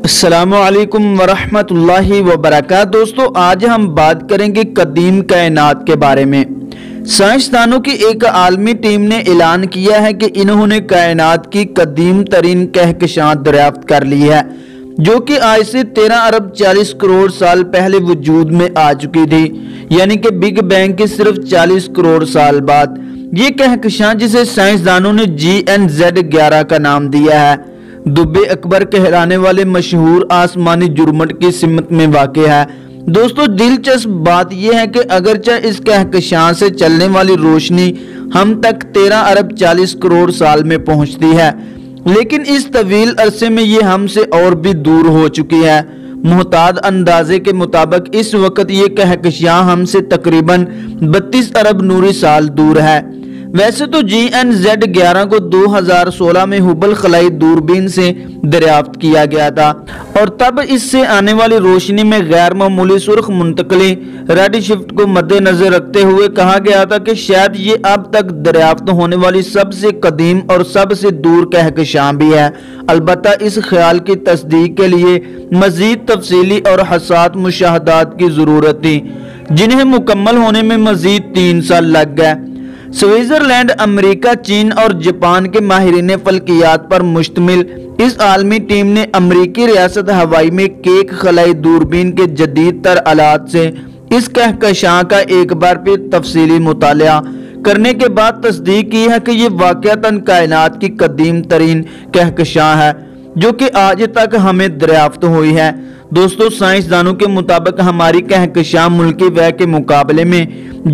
السلام علیکم ورحمۃ اللہ وبرکاتہ۔ دوستو آج ہم بات کریں گے قدیم کائنات کے بارے میں۔ سائنسدانوں کی ایک عالمی ٹیم نے اعلان کیا ہے کہ انہوں نے کائنات کی قدیم ترین کہکشاں دریافت کر لی ہے، جو کہ آج سے 13 ارب 40 کروڑ سال پہلے وجود میں آ چکی تھی، یعنی کہ بگ بینگ کے صرف 40 کروڑ سال بعد۔ یہ کہکشاں، جسے سائنسدانوں نے GNZ11 کا نام دیا ہے، دب اکبر کہلانے والے مشہور آسمانی جرمٹ کی سمت میں واقع ہے۔ دوستو دلچسپ بات یہ ہے کہ اگرچہ اس کہکشاں سے چلنے والی روشنی ہم تک 13 ارب 40 کروڑ سال میں پہنچتی ہے، لیکن اس طویل عرصے میں یہ ہم سے اور بھی دور ہو چکی ہے۔ محتاط اندازے کے مطابق اس وقت یہ کہکشاں ہم سے تقریباً 32 ارب نوری سال دور ہے۔ ویسے تو GNZ11 کو 2016 میں ہبل خلائی دوربین سے دریافت کیا گیا تھا، اور تب اس سے آنے والی روشنی میں غیر معمولی سرخ منتقلی ریڈ شفٹ کو مد نظر رکھتے ہوئے کہا گیا تھا کہ شاید یہ اب تک دریافت ہونے والی سب سے قدیم اور سب سے دور کہکشاں بھی ہے۔ البتہ اس خیال کی تصدیق کے لیے مزید تفصیلی اور حساس مشاہدات کی ضرورت تھی، جنہیں مکمل ہونے میں مزید 3 سال لگ گئے۔ سوئٹزرلینڈ، امریکہ، چین اور جاپان کے ماہرین فلکیات پر مشتمل اس عالمی ٹیم نے امریکی ریاست ہوائی میں کیک خلائی دوربین کے جدید تر آلات سے اس کہکشاں کا ایک بار پھر تفصیلی مطالعہ کرنے کے بعد تصدیق کی ہے کہ یہ واقعتاً کائنات کی قدیم ترین کہکشاں ہے جو کہ آج تک ہمیں دریافت ہوئی ہے۔ دوستو سائنسدانوں کے مطابق ہماری کہکشاں ملکی وے کے مقابلے میں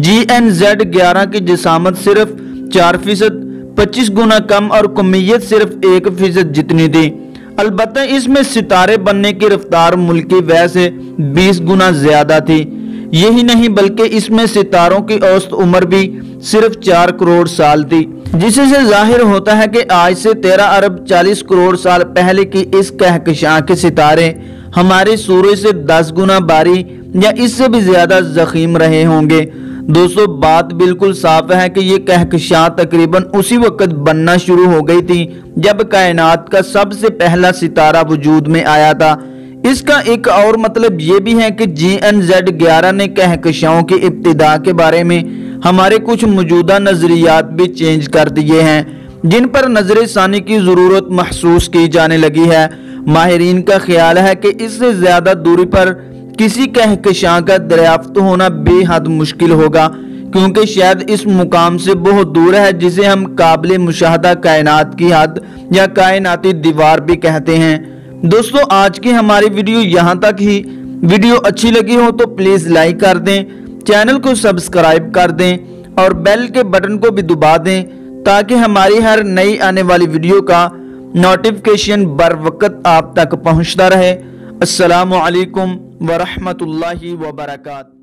GNZ11 کی جسامت صرف 4%، 25 گنا کم اور کمیت صرف 1% جتنی تھی۔ البتہ اس میں ستارے بننے کی رفتار ملکی وے سے 20 گنا زیادہ تھی۔ یہی نہیں بلکہ اس میں ستاروں کی اوسط عمر بھی صرف 4 کروڑ سال تھی، جس سے ظاہر ہوتا ہے کہ آج سے 13 ارب 40 کروڑ سال پہلے کی اس کہکشاں کے ستارے ہمارے سورج سے 10 گنا بھاری یا اس سے بھی زیادہ ضخیم رہے ہوں گے۔ دوستو بات بالکل صاف ہے کہ یہ کہکشاں تقریباً اسی وقت بننا شروع ہو گئی تھی جب کائنات کا سب سے پہلا ستارہ وجود میں آیا تھا۔ اس کا ایک اور مطلب یہ بھی ہے کہ GNZ11 نے کہکشاؤں کی ابتدا کے بارے میں ہمارے کچھ موجودہ نظریات بھی چینج کر دیے ہیں، جن پر نظر ثانی کی ضرورت محسوس کی جانے لگی ہے۔ ماہرین کا خیال ہے کہ اس سے زیادہ دوری پر کسی کہکشاں کا دریافت ہونا بے حد مشکل ہوگا، کیونکہ شاید اس مقام سے بہت دور ہے جسے ہم قابل مشاہدہ کائنات کی حد یا کائناتی دیوار بھی کہتے ہیں۔ دوستو آج کی ہماری ویڈیو یہاں تک ہی۔ ویڈیو اچھی لگی ہو تو پلیز لائک کر دیں، چینل کو سبسکرائب کر دیں اور بیل کے بٹن کو بھی دبا دیں تاکہ ہماری ہر نئی آنے والی ویڈیو کا نوٹیفیکیشن بر وقت آپ تک پہنچتا رہے۔ السلام علیکم ورحمۃ اللہ وبرکاتہ۔